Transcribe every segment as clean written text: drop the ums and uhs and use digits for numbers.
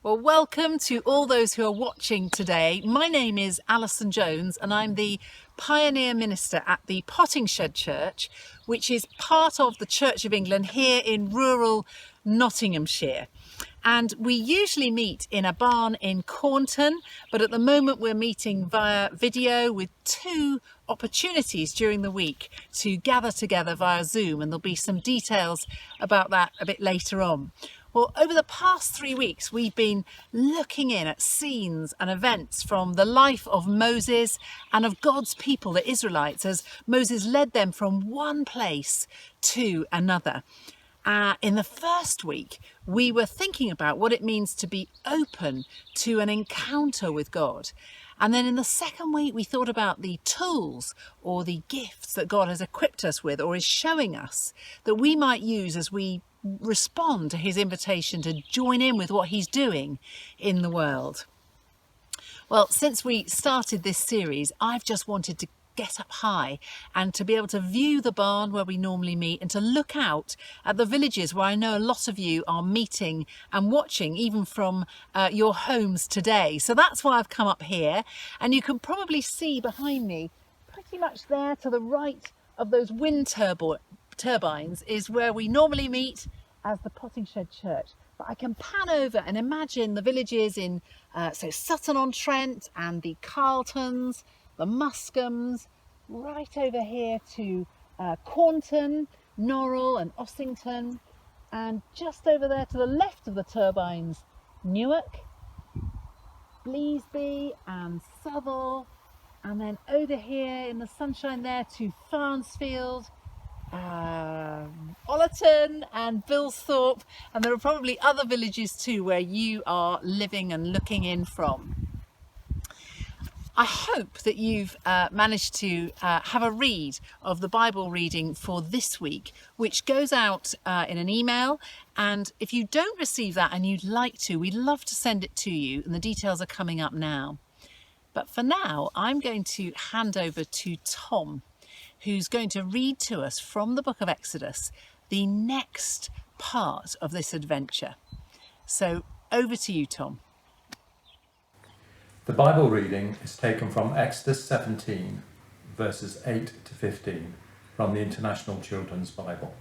Well, welcome to all those who are watching today. My name is Alison Jones and I'm the Pioneer Minister at the Pottingshed Church, which is part of the Church of England here in rural Nottinghamshire. And we usually meet in a barn in Cornton, but at the moment we're meeting via video with 2 opportunities during the week to gather together via Zoom, and there'll be some details about that a bit later on. Well, over the past 3 weeks, we've been looking in at scenes and events from the life of Moses and of God's people, the Israelites, as Moses led them from one place to another. In the first week, we were thinking about what it means to be open to an encounter with God. And then in the second week, we thought about the tools or the gifts that God has equipped us with or is showing us that we might use as we respond to his invitation to join in with what he's doing in the world. Well, since we started this series, I've just wanted to get up high and to be able to view the barn where we normally meet and to look out at the villages where I know a lot of you are meeting and watching, even from your homes today. So that's why I've come up here, and you can probably see behind me, pretty much there to the right of those wind turbines is where we normally meet as the Pottingshed Church. But I can pan over and imagine the villages in so Sutton-on-Trent and the Carltons, the Muscombe, right over here to Cornton, Norrell and Ossington, and just over there to the left of the turbines, Newark, Bleasby and Southall, and then over here in the sunshine there to Farnsfield, Ollerton and Billsthorpe, and there are probably other villages too where you are living and looking in from. I hope that you've managed to have a read of the Bible reading for this week, which goes out in an email. And if you don't receive that and you'd like to, we'd love to send it to you, and the details are coming up now. But for now, I'm going to hand over to Tom, who's going to read to us from the book of Exodus, the next part of this adventure. So over to you, Tom. The Bible reading is taken from Exodus 17, verses 8 to 15, from the International Children's Bible.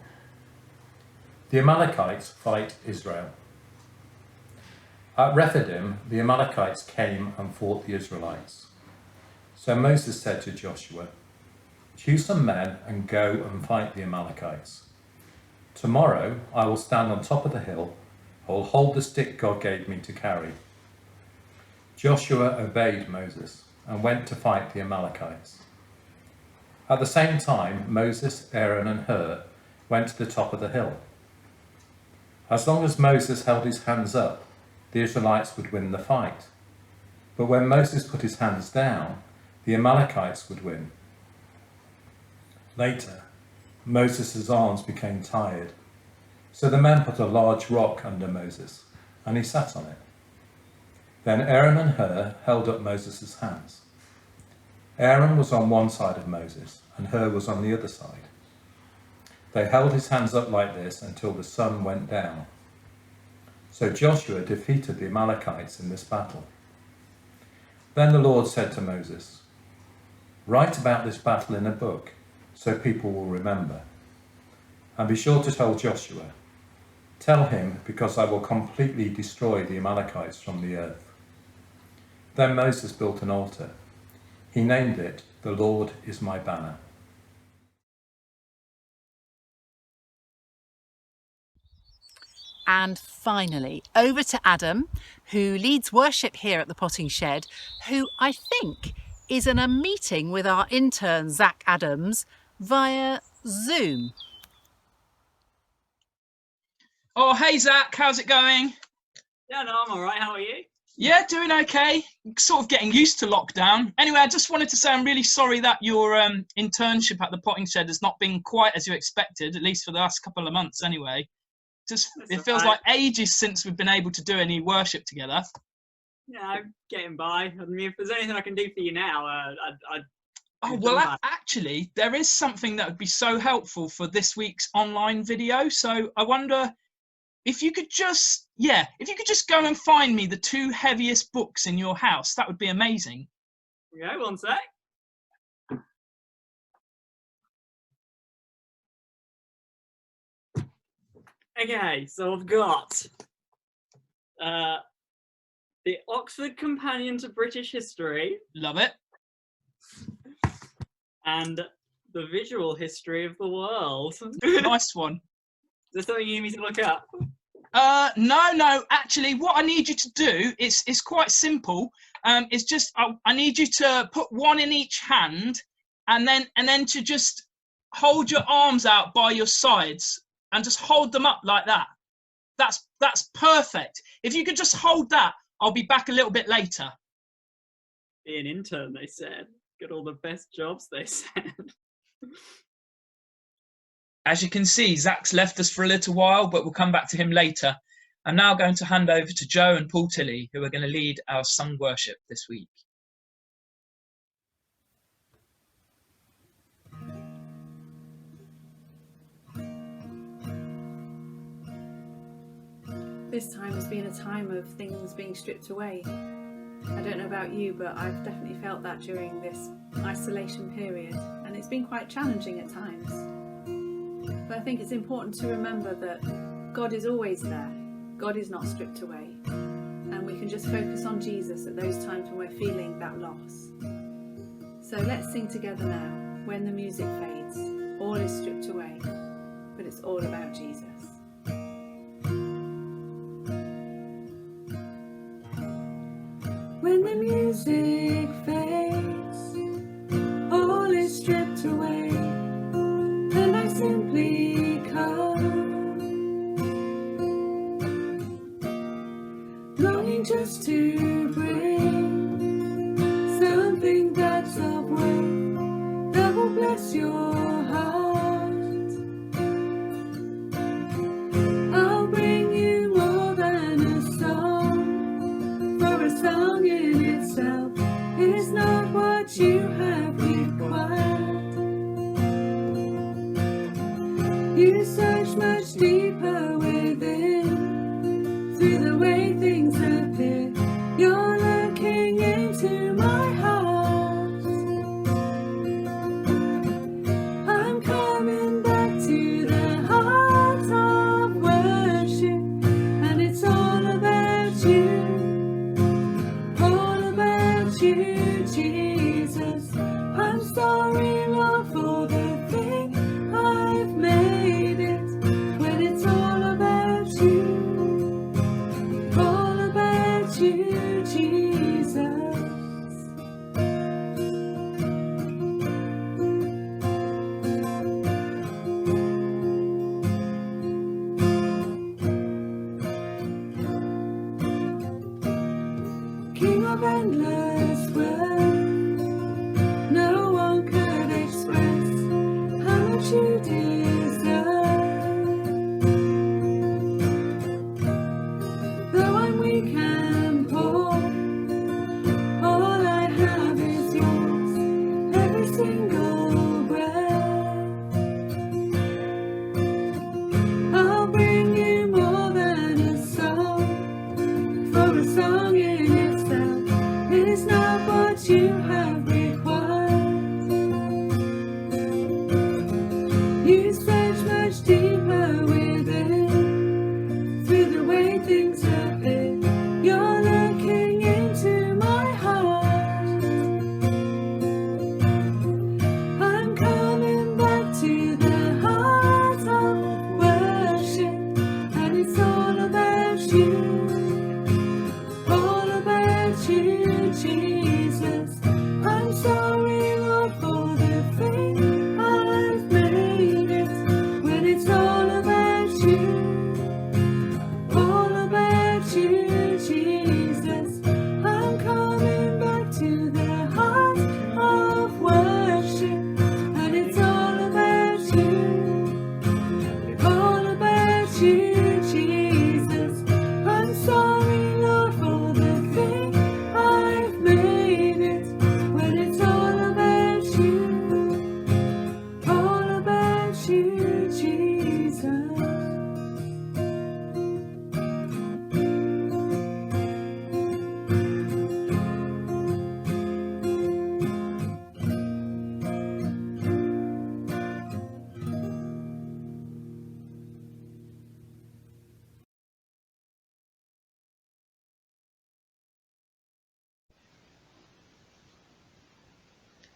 The Amalekites fight Israel. At Rephidim, the Amalekites came and fought the Israelites. So Moses said to Joshua, "Choose some men and go and fight the Amalekites. Tomorrow I will stand on top of the hill. I will hold the stick God gave me to carry." Joshua obeyed Moses and went to fight the Amalekites. At the same time, Moses, Aaron and Hur went to the top of the hill. As long as Moses held his hands up, the Israelites would win the fight. But when Moses put his hands down, the Amalekites would win. Later, Moses' arms became tired, so the men put a large rock under Moses, and he sat on it. Then Aaron and Hur held up Moses' hands. Aaron was on one side of Moses, and Hur was on the other side. They held his hands up like this until the sun went down. So Joshua defeated the Amalekites in this battle. Then the Lord said to Moses, "Write about this battle in a book, so people will remember. And be sure to tell Joshua, tell him, because I will completely destroy the Amalekites from the earth." Then Moses built an altar. He named it, "The Lord is my banner." And finally, over to Adam, who leads worship here at the Pottingshed, who I think is in a meeting with our intern, Zach Adams, via Zoom. Oh, hey Zach, how's it going? Yeah, no, I'm all right. How are you? Yeah, doing okay. Sort of getting used to lockdown. Anyway, I just wanted to say I'm really sorry that your internship at the Pottingshed has not been quite as you expected, at least for the last couple of months anyway. It feels like ages since we've been able to do any worship together. Yeah, I'm getting by. I mean, if there's anything I can do for you now, I'd Oh, well, actually, there is something that would be so helpful for this week's online video. So I wonder if you could just go and find me the 2 heaviest books in your house, that would be amazing. Okay, one sec. Okay, so I've got the Oxford Companion to British History Love it. and the Visual History of the World. Nice one. Is there something you need me to look up? No. Actually, what I need you to do is quite simple. It's just I need you to put one in each hand, and then to just hold your arms out by your sides and just hold them up like that. That's perfect. If you could just hold that, I'll be back a little bit later. Be an intern, they said. Get all the best jobs, they said. As you can see, Zach's left us for a little while, but we'll come back to him later. I'm now going to hand over to Joe and Paul Tilley, who are going to lead our sung worship this week. This time has been a time of things being stripped away. I don't know about you, but I've definitely felt that during this isolation period, and it's been quite challenging at times. But I think it's important to remember that God is always there. God is not stripped away. And we can just focus on Jesus at those times when we're feeling that loss. So let's sing together now. When the music fades, all is stripped away, but it's all about Jesus. When the music fades, all is stripped away, and I simply come, longing just to bring something that's of worth that will bless your heart. I'll bring you more than a song, for a song in itself is not what you have required. You search much deeper within, through the way things appear. You're looking into my heart. I'm coming back to the heart of worship, and it's all about you. All about you, Jesus. I'm sorry, Lord, for the thing I've made it.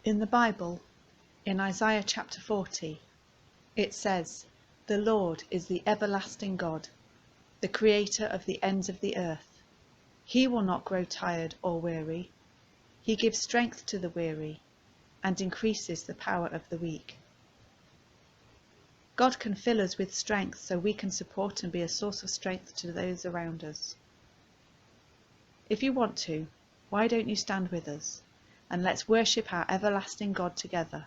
In the Bible, in Isaiah chapter 40, it says, "The Lord is the everlasting God, the creator of the ends of the earth. He will not grow tired or weary. He gives strength to the weary and increases the power of the weak." God can fill us with strength so we can support and be a source of strength to those around us. If you want to, why don't you stand with us and let's worship our everlasting God together.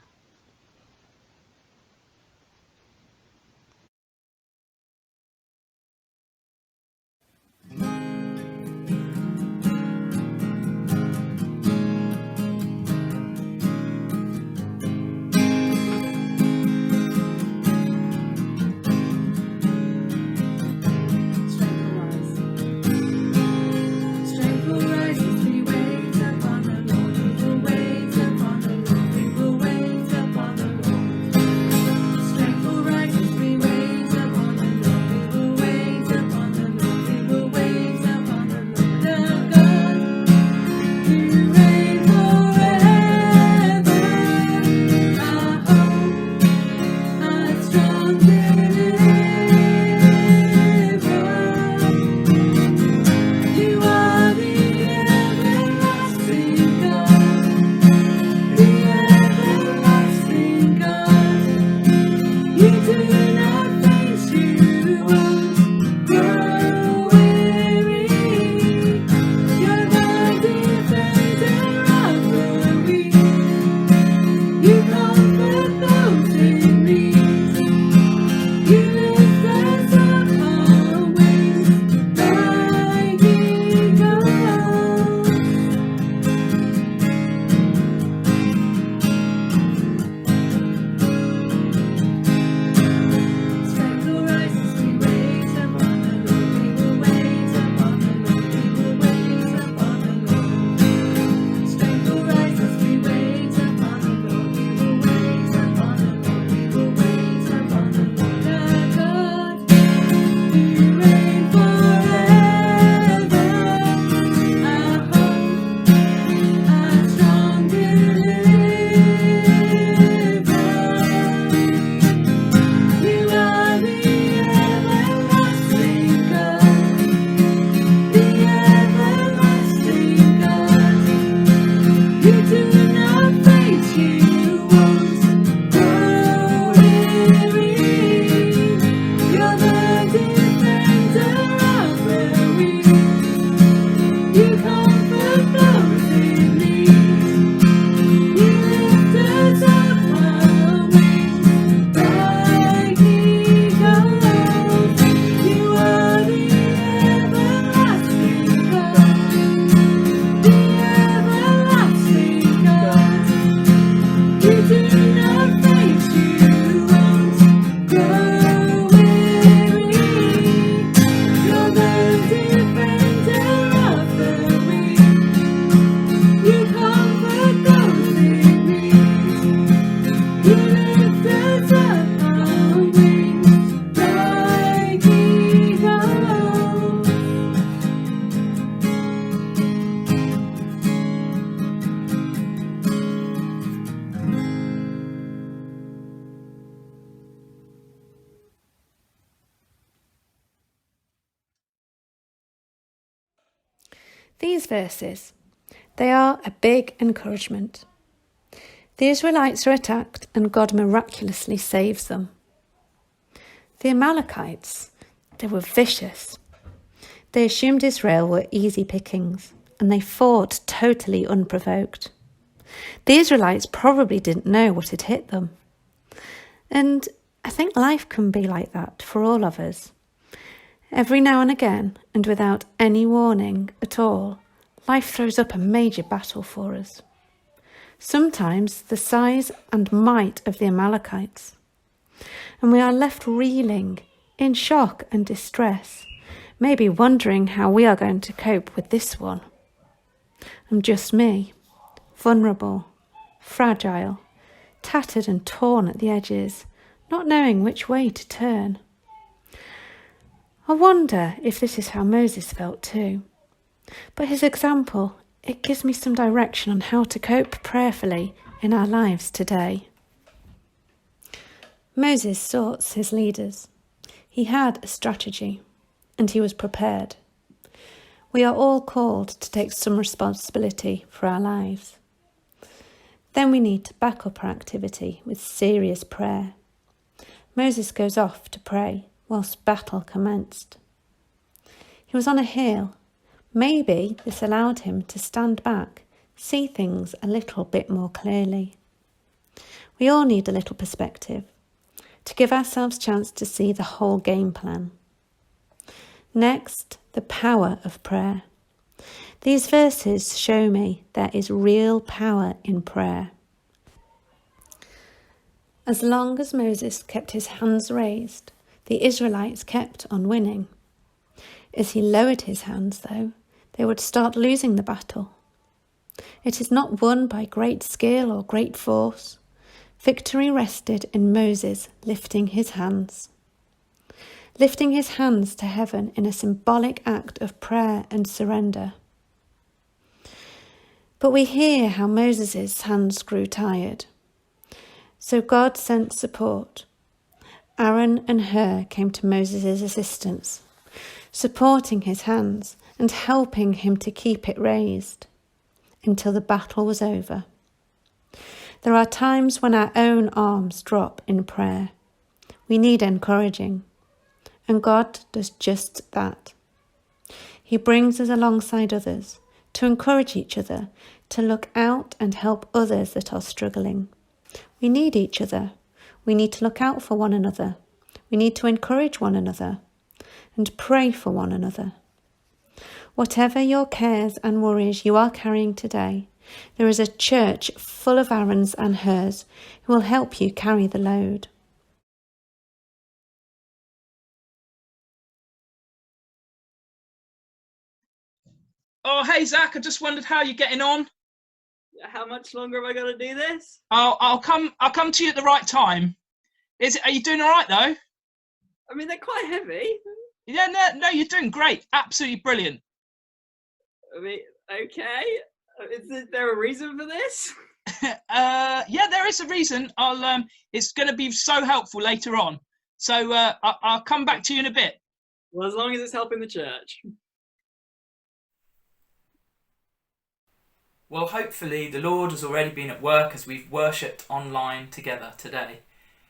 These verses, they are a big encouragement. The Israelites are attacked and God miraculously saves them. The Amalekites, they were vicious. They assumed Israel were easy pickings and they fought totally unprovoked. The Israelites probably didn't know what had hit them. And I think life can be like that for all of us. Every now and again, and without any warning at all, life throws up a major battle for us. Sometimes the size and might of the Amalekites. And we are left reeling, in shock and distress, maybe wondering how we are going to cope with this one. And just me, vulnerable, fragile, tattered and torn at the edges, not knowing which way to turn. I wonder if this is how Moses felt too. But his example, it gives me some direction on how to cope prayerfully in our lives today. Moses sorts his leaders. He had a strategy and he was prepared. We are all called to take some responsibility for our lives. Then we need to back up our activity with serious prayer. Moses goes off to pray whilst battle commenced. He was on a hill. Maybe this allowed him to stand back, see things a little bit more clearly. We all need a little perspective to give ourselves a chance to see the whole game plan. Next, the power of prayer. These verses show me there is real power in prayer. As long as Moses kept his hands raised, the Israelites kept on winning. As he lowered his hands, though, they would start losing the battle. It is not won by great skill or great force. Victory rested in Moses lifting his hands. Lifting his hands to heaven in a symbolic act of prayer and surrender. But we hear how Moses' hands grew tired. So God sent support. Aaron and Hur came to Moses' assistance, supporting his hands and helping him to keep it raised until the battle was over. There are times when our own arms drop in prayer. We need encouraging, and God does just that. He brings us alongside others to encourage each other, to look out and help others that are struggling. We need each other. We need to look out for one another. We need to encourage one another and pray for one another. Whatever your cares and worries you are carrying today, there is a church full of Aarons and Hurs who will help you carry the load. Oh, hey Zach, I just wondered how you're getting on. How much longer have I got to do this? I'll come to you at the right time. Are you doing all right though? I mean, they're quite heavy. Yeah, no, you're doing great. Absolutely brilliant. I mean, okay. Is there a reason for this? Yeah, there is a reason. It's going to be so helpful later on. So I'll come back to you in a bit. Well, as long as it's helping the church. Well, hopefully the Lord has already been at work as we've worshipped online together today.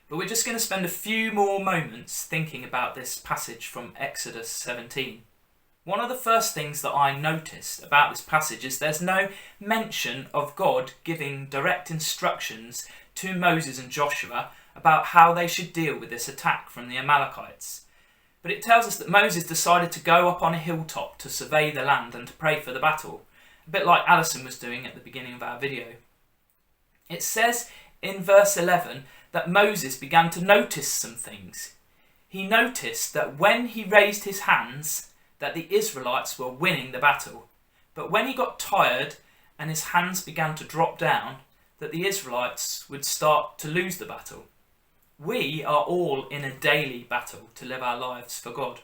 But we're just going to spend a few more moments thinking about this passage from Exodus 17. One of the first things that I noticed about this passage is there's no mention of God giving direct instructions to Moses and Joshua about how they should deal with this attack from the Amalekites. But it tells us that Moses decided to go up on a hilltop to survey the land and to pray for the battle, a bit like Alison was doing at the beginning of our video. It says in verse 11 that Moses began to notice some things. He noticed that when he raised his hands, that the Israelites were winning the battle. But when he got tired and his hands began to drop down, that the Israelites would start to lose the battle. We are all in a daily battle to live our lives for God.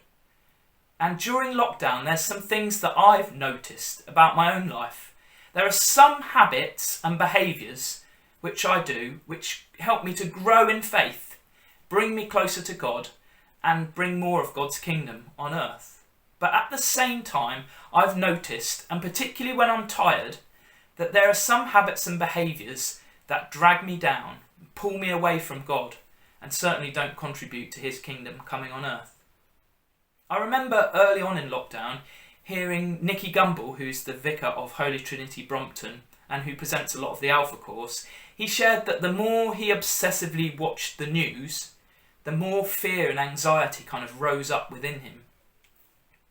And during lockdown, there's some things that I've noticed about my own life. There are some habits and behaviours which I do, which help me to grow in faith, bring me closer to God, and bring more of God's kingdom on earth. But at the same time, I've noticed, and particularly when I'm tired, that there are some habits and behaviours that drag me down, pull me away from God, and certainly don't contribute to his kingdom coming on earth. I remember early on in lockdown hearing Nicky Gumbel, who's the vicar of Holy Trinity Brompton and who presents a lot of the Alpha course. He shared that the more he obsessively watched the news, the more fear and anxiety kind of rose up within him.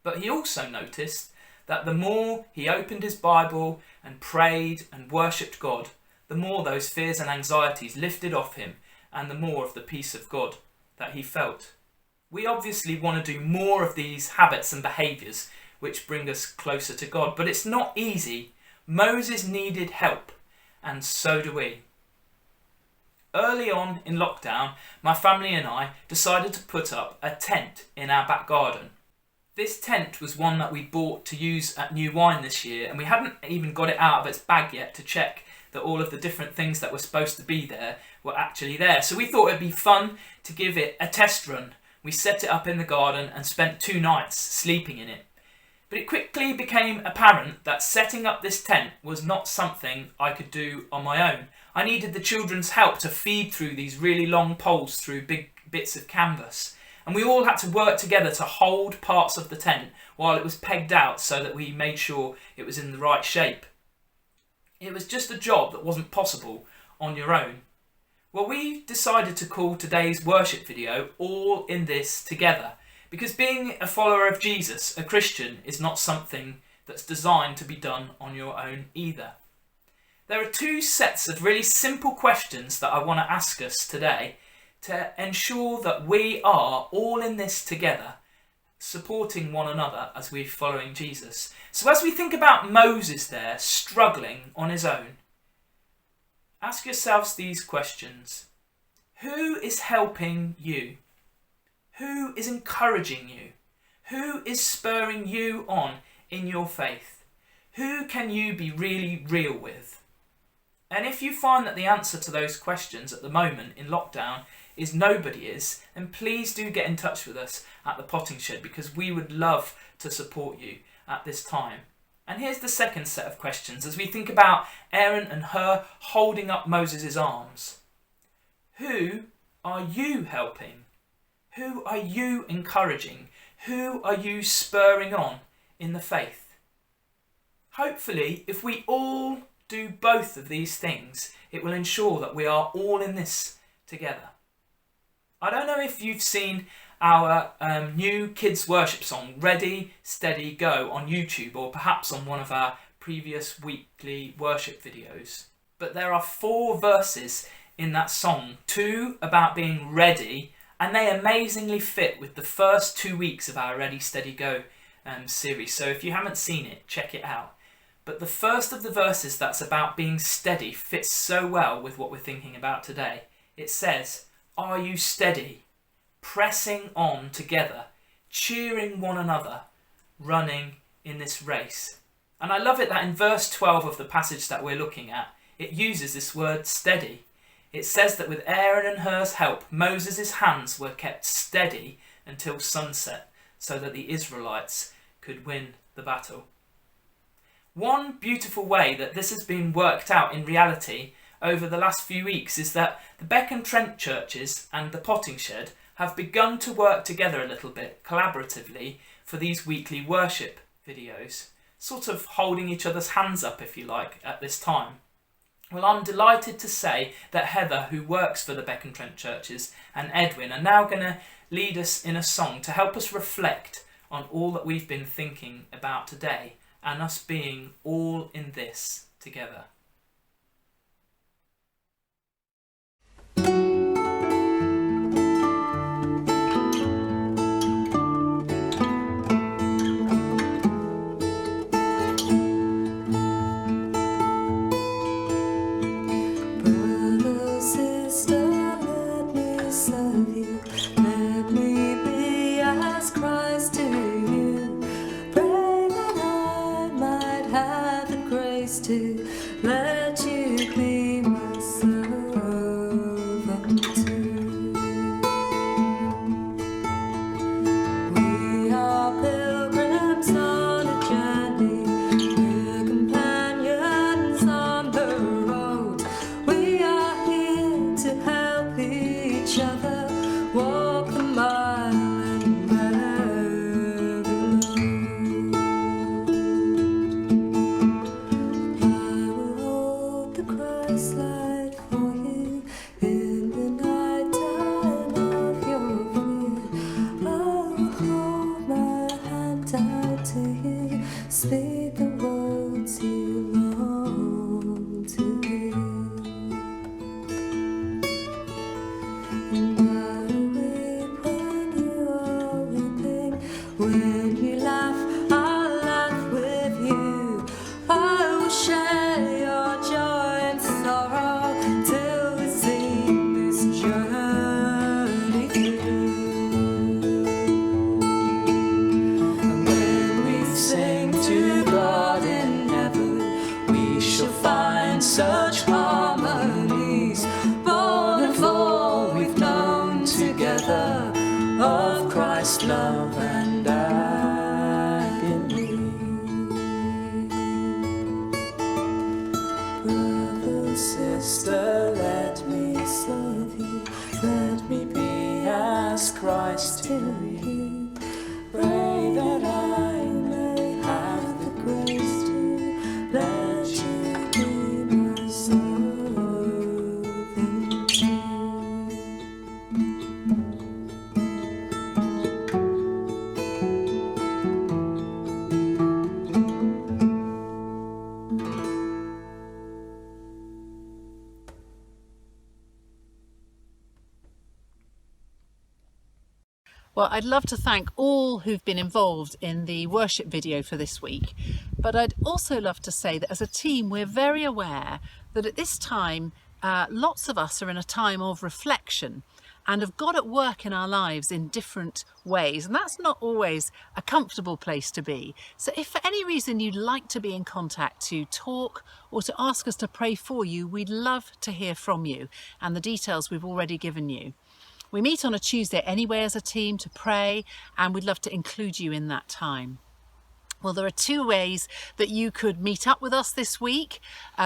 But he also noticed that the more he opened his Bible and prayed and worshipped God, the more those fears and anxieties lifted off him and the more of the peace of God that he felt. We obviously want to do more of these habits and behaviours which bring us closer to God, but it's not easy. Moses needed help, and so do we. Early on in lockdown, my family and I decided to put up a tent in our back garden. This tent was one that we bought to use at New Wine this year, and we hadn't even got it out of its bag yet to check that all of the different things that were supposed to be there were actually there. So we thought it'd be fun to give it a test run. We set it up in the garden and spent 2 nights sleeping in it. But it quickly became apparent that setting up this tent was not something I could do on my own. I needed the children's help to feed through these really long poles through big bits of canvas. And we all had to work together to hold parts of the tent while it was pegged out so that we made sure it was in the right shape. It was just a job that wasn't possible on your own. Well, we decided to call today's worship video All in This Together, because being a follower of Jesus, a Christian, is not something that's designed to be done on your own either. There are 2 sets of really simple questions that I want to ask us today to ensure that we are all in this together, supporting one another as we're following Jesus. So as we think about Moses there struggling on his own, ask yourselves these questions. Who is helping you? Who is encouraging you? Who is spurring you on in your faith? Who can you be really real with? And if you find that the answer to those questions at the moment in lockdown is nobody is, then please do get in touch with us at the Potting Shed, because we would love to support you at this time. And here's the second set of questions as we think about Aaron and Hur holding up Moses' arms. Who are you helping? Who are you encouraging? Who are you spurring on in the faith? Hopefully, if we all do both of these things, it will ensure that we are all in this together. I don't know if you've seen our new kids worship song, Ready, Steady, Go, on YouTube, or perhaps on one of our previous weekly worship videos. But there are 4 verses in that song, 2 about being ready, and they amazingly fit with the first 2 weeks of our Ready, Steady, Go series. So if you haven't seen it, check it out. But the first of the verses that's about being steady fits so well with what we're thinking about today. It says, "Are you steady, pressing on together, cheering one another, running in this race?" And I love it that in verse 12 of the passage that we're looking at, it uses this word steady. It says that with Aaron and Hur's help, Moses' hands were kept steady until sunset so that the Israelites could win the battle. One beautiful way that this has been worked out in reality over the last few weeks is that the Beck and Trent churches and the Potting Shed have begun to work together a little bit collaboratively for these weekly worship videos, sort of holding each other's hands up, if you like, at this time. Well, I'm delighted to say that Heather, who works for the Beck and Trent churches, and Edwin are now going to lead us in a song to help us reflect on all that we've been thinking about today and us being all in this together. To love and agony. Brother, sister, let me serve you. Let me be as Christ to you. Pray that I may have the grace to let you be my serving king. Well, I'd love to thank all who've been involved in the worship video for this week, but I'd also love to say that as a team we're very aware that at this time lots of us are in a time of reflection and have God at work in our lives in different ways, and that's not always a comfortable place to be. So if for any reason you'd like to be in contact to talk or to ask us to pray for you, we'd love to hear from you, and the details we've already given you. We meet on a Tuesday anyway as a team to pray, and we'd love to include you in that time. Well, there are two ways that you could meet up with us this week.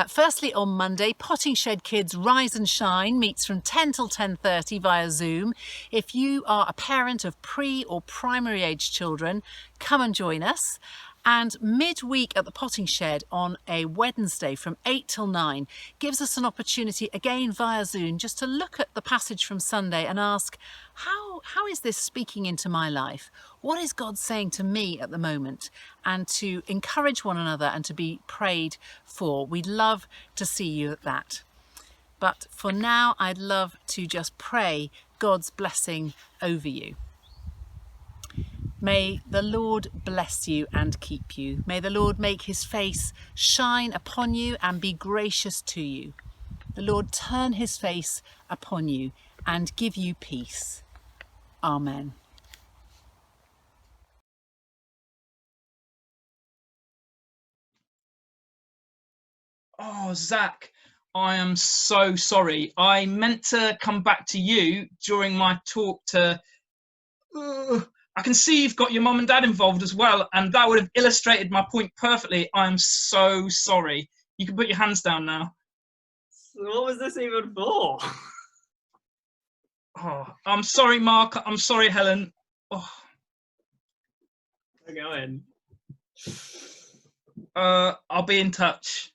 Firstly, on Monday, Potting Shed Kids Rise and Shine meets from 10 till 10:30 via Zoom. If you are a parent of pre or primary age children, come and join us. And midweek at the Potting Shed on a Wednesday from 8 till 9 gives us an opportunity again via Zoom just to look at the passage from Sunday and ask, how is this speaking into my life? What is God saying to me at the moment? And to encourage one another and to be prayed for. We'd love to see you at that. But for now, I'd love to just pray God's blessing over you. May the Lord bless you and keep you. May the Lord make his face shine upon you and be gracious to you. The Lord turn his face upon you and give you peace. Amen. Oh, Zach, I am so sorry. I meant to come back to you during my talk to... I can see you've got your mum and dad involved as well, and that would have illustrated my point perfectly. I'm so sorry. You can put your hands down now. So what was this even for? Oh, I'm sorry, Mark. I'm sorry, Helen. Oh. We're going. I'll be in touch.